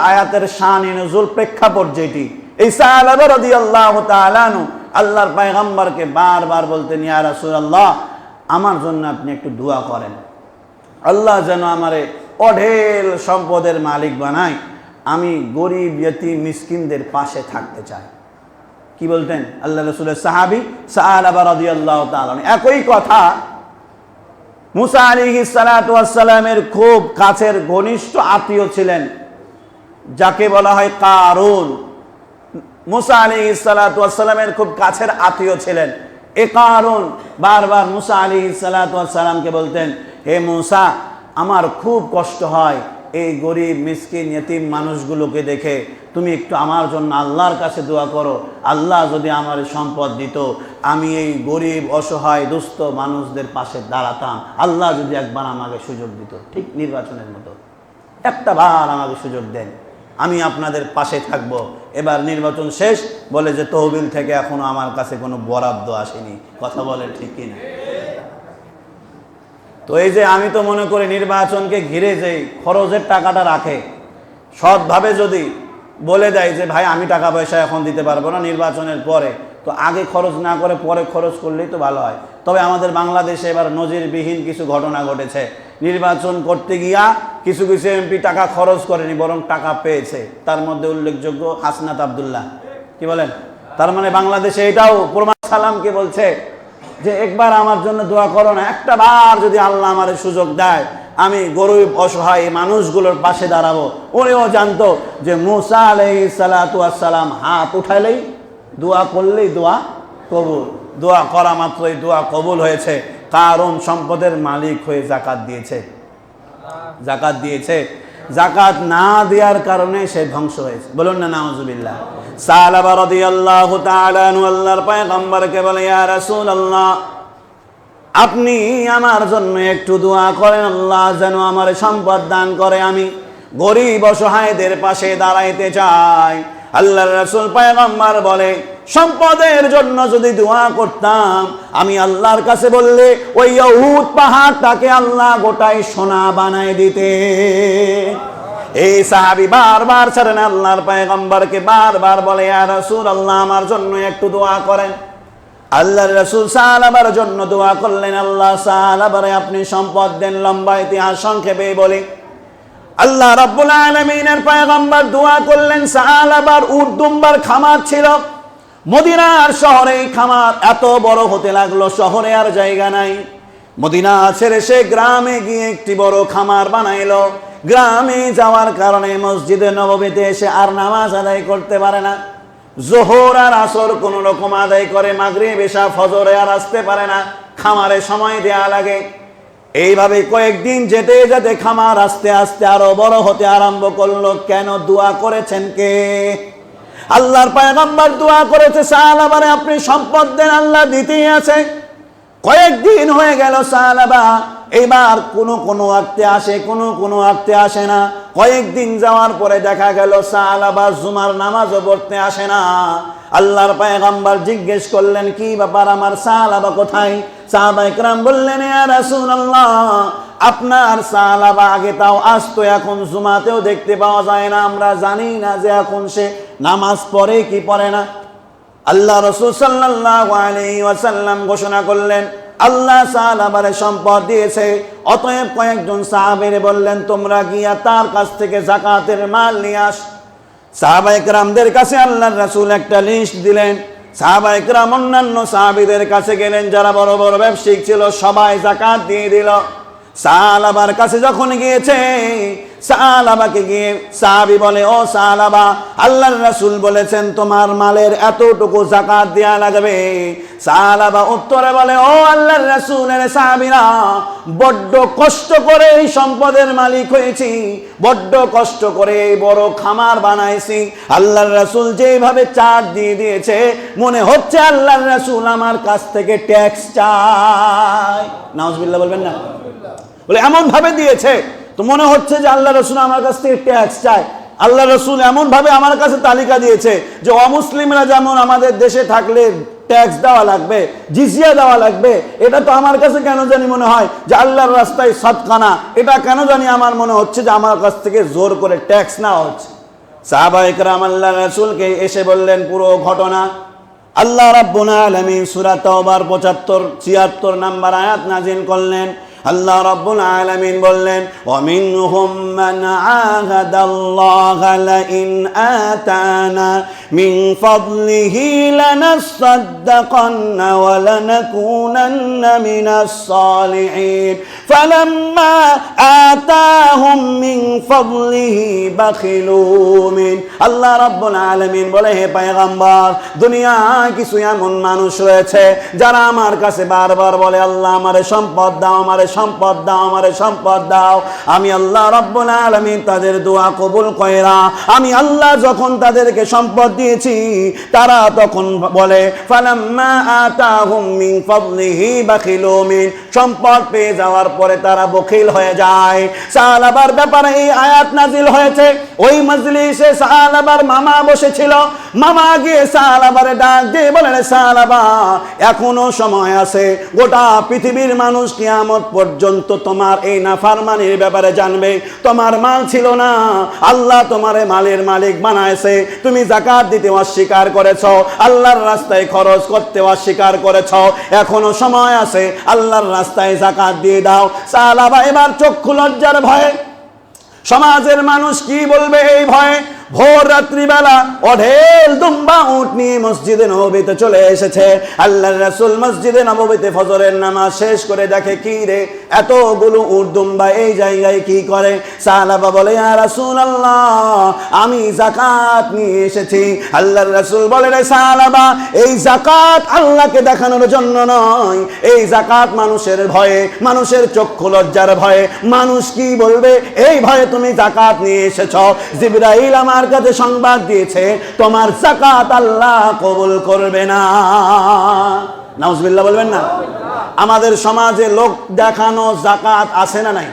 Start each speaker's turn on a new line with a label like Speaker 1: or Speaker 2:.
Speaker 1: আয়াতের শান নুজুল প্রেক্ষাপট যেটি, এই সাহাবা রাদিয়াল্লাহু তাআলা আনহু আল্লাহর পয়গম্বরকে বারবার বলতেন, ইয়া রাসূলুল্লাহ, আমার জন্য আপনি একটু দোয়া করেন, আল্লাহ যেন আমারে অঢেল সম্পদের মালিক বানায়, আমি গরিব ইয়তীম মিসকিনদের পাশে থাকতে চাই। কি বলতেন আল্লাহ রাসূলের সাহাবী সাহাবা রাদিয়াল্লাহু তাআলা। একই কথা মুসা আলাইহিস সালাতু ওয়াস সালামের খুব কাছের ঘনিষ্ঠ আত্মীয় ছিলেন, যাকে বলা হয় কারুন। মুসা আলাইহিস সালাতু ওয়াস সালামের খুব কাছের আত্মীয় ছিলেন এ কারুন। বারবার মুসা আলাইহিস সালাতু ওয়াস সালামকে বলতেন, হে মুসা, আমার খুব কষ্ট হয় এই গরিব মিসকিন ইয়তীম মানুষগুলোকে দেখে, তুমি একটু আমার জন্য আল্লাহর কাছে দোয়া করো, আল্লাহ যদি আমার সম্পদ দিত, আমি এই গরিব অসহায় দুস্থ মানুষদের পাশে দাঁড়াতাম, আল্লাহ যদি একবার আমাকে সুযোগ দিত, ঠিক নির্বাচনের মতো একটা বার আমাকে সুযোগ দেন, আমি আপনাদের পাশে থাকব। এবার নির্বাচন শেষ, বলে যে তহবিল থেকে এখনো আমার কাছে কোনো বরাদ্দ আসেনি। কথা বলে ঠিক কিনা? তো এই যে আমি তো মনে করি নির্বাচনকে ঘিরে যে খরচের টাকাটা রাখে, সৎভাবে যদি বলে দেয় যে ভাই আমি টাকা পয়সা এখন দিতে পারবো না, নির্বাচনের পরে, তো আগে খরচ না করে পরে খরচ করলেই তো ভালো হয়। তবে আমাদের বাংলাদেশে এবার নজিরবিহীন কিছু ঘটনা ঘটেছে। নির্বাচন করতে গিয়া কিছু কিছু এমপি টাকা খরচ করেনি, বরং টাকা পেয়েছে। তার মধ্যে উল্লেখযোগ্য হাসনাত আব্দুল্লাহ। কি বলেন? তার মানে বাংলাদেশে এটাও প্রমাণ। সালামকে বলছে যে একবার আমার জন্য দোয়া করো না, একটা বার যদি আল্লাহ আমার সুযোগ দেয়, আমি গরিব অসহায় মানুষগুলোর পাশে দাঁড়াবো। উনিও জানতো যে মুসা আলাইহিস সালাতু ওয়াস সালাম হাত উঠাইলেই, দোয়া করলেই দোয়া কবুল, দোয়া করা মাত্রই দোয়া কবুল হয়েছে। কারণ সম্পদের মালিক হয়ে জাকাত দিয়েছে, জাকাত দিয়েছে। জাকাত না দেওয়ার কারণে সে ধ্বংস হয়েছে। বলুন না নাউজুবিল্লাহ। সাহাবা রাদিয়াল্লাহু তাআলা আনহু আল্লাহর পয়গম্বরকে বলে, ইয়া রাসূলুল্লাহ, আপনি আমার জন্য একটু দোয়া করেন, আল্লাহ যেন আমার সম্পদ দান করে, আমি গরিব অসহায়দের পাশে দাঁড়াইতে চাই। আল্লাহর রাসূল পয়গম্বর বলে, সম্পদের জন্য যদি দোয়া করতাম, আমি আল্লাহর কাছে বললে ওই উহুদ পাহাড়টাকে আল্লাহ গোটাই সোনা বানায় দিতে। এই সাহাবী বারবার ছাড়েন আল্লাহর পয়গম্বরকে, বারবার বলে, ইয়া রাসূলুল্লাহ, আমার জন্য একটু দোয়া করেন। আল্লাহর রাসূল সাহাবার জন্য দোয়া করলেন, আল্লাহ সাহাবারে আপনি সম্পদ দেন। লম্বা ইতিহাস সংক্ষেপে বলি, আল্লাহ রাব্বুল আলামিনের পয়গম্বর দোয়া করলেন। সাহাবার উট দুম্বার খামার ছিল মদিনার শহরে। খামার এত বড় হতে লাগলো, শহরে আর জায়গা নাই। মদিনা ছেড়ে সে গ্রামে গিয়ে একটি বড় খামার বানাইলো। গ্রামে যাওয়ার কারণে মসজিদে নববীতে এসে আর নামাজ আদায় করতে পারে না। যোহর আর আসর কোন রকম আদায় করে, মাগরিব এশা ফজরে আর আসতে পারে না, খামারে সময় দেয়া লাগে। এইভাবে কয়েকদিন যেতে যেতে খামার আস্তে আস্তে আরো বড় হতে আরম্ভ করলো। কেন? দোয়া করেছেন কে? আল্লাহর পয়গম্বর দোয়া করেছে, সাহাবারে আপনি সম্পদ দেন, আল্লাহ দিতেই আছে। কয়েকদিন হয়ে গেল, সাহাবা এবার কোনো ওয়াক্তে আসে, কোনো ওয়াক্তে আসে না। কয়েকদিন যাওয়ার পরে দেখা গেল সাহাবা জুমার নামাজও পড়তে আসে না। আল্লাহর পয়গম্বর জিজ্ঞেস করলেন, কি ব্যাপার, আমার সাহাবা কোথায়? সাহাবা ইকরাম বললেন, ইয়া রাসূলুল্লাহ, আপনার সাহাবা আগে তাও আসতো, এখন জুমাতেও দেখতে পাওয়া যায় না। আমরা জানি না যে এখন সে নামাজ পড়ে কি পড়ে না। আল্লাহ রাসূল সাল্লাল্লাহু আলাইহি ওয়াসাল্লাম ঘোষণা করলেন, আল্লাহ সাহাবারে সম্পদ দিয়েছে, অতএব কয়েকজন সাহাবীরে বললেন, তোমরা গিয়া তার কাছ থেকে যাকাতের মাল নিয়ে আস। সাহাবা ইকরামদের কাছে আল্লাহর রাসূল একটা লিস্ট দিলেন। সাহাবা ইকরাম অন্যান্য সাহাবীদের কাছে গেলেন, যারা বড় বড় ব্যবসায়িক ছিল, সবাই যাকাত দিয়ে দিল। সাহাবার কাছে যখন গিয়েছে, সাহাবাকে গিয়ে সাহাবী বলে, ও সাহাবা, আল্লাহর রাসূল বলেছেন তোমার মালের এতটুকু যাকাত দেয়া লাগবে। সাহাবা উত্তরে বলে, ও আল্লাহর রাসূলের সাহাবীরা, বড্ড কষ্ট করে এই সম্পদের মালিক হয়েছি, বড্ড কষ্ট করে এই বড় খামার বানাইছি। আল্লাহর রাসূল যেভাবে চার্জ দিয়ে দিয়েছে, মনে হচ্ছে আল্লাহর রাসূল আমার কাছ থেকে ট্যাক্স চায়। নাউজুবিল্লাহ বলবেন না? বলে এমন ভাবে দিয়েছে তো মনে হচ্ছে যে আল্লাহ রাসূল আমার কাছ থেকে ট্যাক্স চায়। আল্লাহ রাসূল এমন ভাবে আমার কাছে তালিকা দিয়েছে যে অমুসলিমরা যেমন আমাদের দেশে থাকলে ট্যাক্স দেওয়া লাগবে, জিজিয়া দেওয়া লাগবে। এটা তো আমার কাছে কেন জানি মনে হয় যে আল্লাহর রাস্তায় সদকা না, এটা কেন জানি আমার মনে হচ্ছে যে আমার কাছ থেকে জোর করে ট্যাক্স নেওয়া হচ্ছে। সাহাবায়ে কেরাম আল্লাহর রাসূলকে এসে বললেন পুরো ঘটনা। আল্লাহ রাব্বুল আলামিন সূরা তাওবার 75-76 নাম্বার আয়াত নাযিল করলেন। আল্লাহ রাব্বুল আলামিন বললেন, ওয়া মিনহুম মান আহাদাল্লাহা লাইন আতানা মিন ফাদলিহি লানাসাদ্দাকান্না ওয়া লানাকুনান্না মিনাস সালিহিন ফালাম্মা আতাহুম মিন ফাদলিহি বাখিলু মিন। আল্লাহ রাব্বুল আলামিন বলে, হে পয়গম্বর, দুনিয়ায় কিছু এমন মানুষ রয়েছে যারা আমার কাছে বারবার বলে, আল্লাহ আমারে সম্পদ দাও, আমারে সম্পদ দাও, আমারে সম্পদ দাও। আমি আল্লাহ রাব্বুল আলামিন তাদের দোয়া কবুল কইরা আমি আল্লাহ যখন তাদেরকে সম্পদ দিয়েছি, তারা তখন বলে ফালাম্মা আতাহুম মিন ফাদলিহি বাখিলু মিন। সম্পদ পেয়ে যাওয়ার পরে তারা বখিল হয়ে যায়। সাহাবার ব্যাপারে এই আয়াত নাজিল হয়েছে। ওই মজলিসে সাহাবার মামা বসেছিল। মামা গিয়ে সাহাবারে ডাক দিয়ে বলেন, সাহাবা, এখনো সময় আছে, গোটা পৃথিবীর মানুষ কিয়ামত পর্যন্ত তোমার এই নাফরমানির ব্যাপারে জানবে। তোমার মাল ছিল না, আল্লাহ তোমারে মালের মালিক বানাইছে। তুমি যাকাত দিতে অস্বীকার করেছ, আল্লাহর রাস্তায় খরচ করতে অস্বীকার করেছ। এখনো সময় আছে, আল্লাহর রাস্তায় যাকাত দিয়ে দাও। সাহাবা এবার চক্ষু লজ্জার ভয়ে, সমাজের মানুষ কি বলবে এই ভয়ে, ভোর রাত্রিবেলা অঢেল দুম্বা উট নিয়ে মসজিদে নববীতে চলে এসেছে। আল্লাহর রাসূল মসজিদে নববীতে ফজরের নামাজ শেষ করে দেখে, কি রে, এতগুলো উট দুম্বা এই জায়গায় কি করে? সাহাবা বলে, ইয়া রাসূলুল্লাহ, আমি যাকাত নিয়ে এসেছি। আল্লাহর রাসূল বলে, রে সাহাবা, এই যাকাত আল্লাহকে দেখানোর জন্য নয়, এই যাকাত মানুষের ভয়ে, মানুষের চক্ষু লজ্জার ভয়ে, মানুষ কি বলবে এই ভয়ে তুমি যাকাত নিয়ে এসেছো। জিবরাইল আমার কাছে সংবাদ দিয়েছে তোমার যাকাত আল্লাহ কবুল করবে না। নাউজুবিল্লাহ বলবেন না? আমাদের সমাজে লোক দেখানো যাকাত আছে না নাই?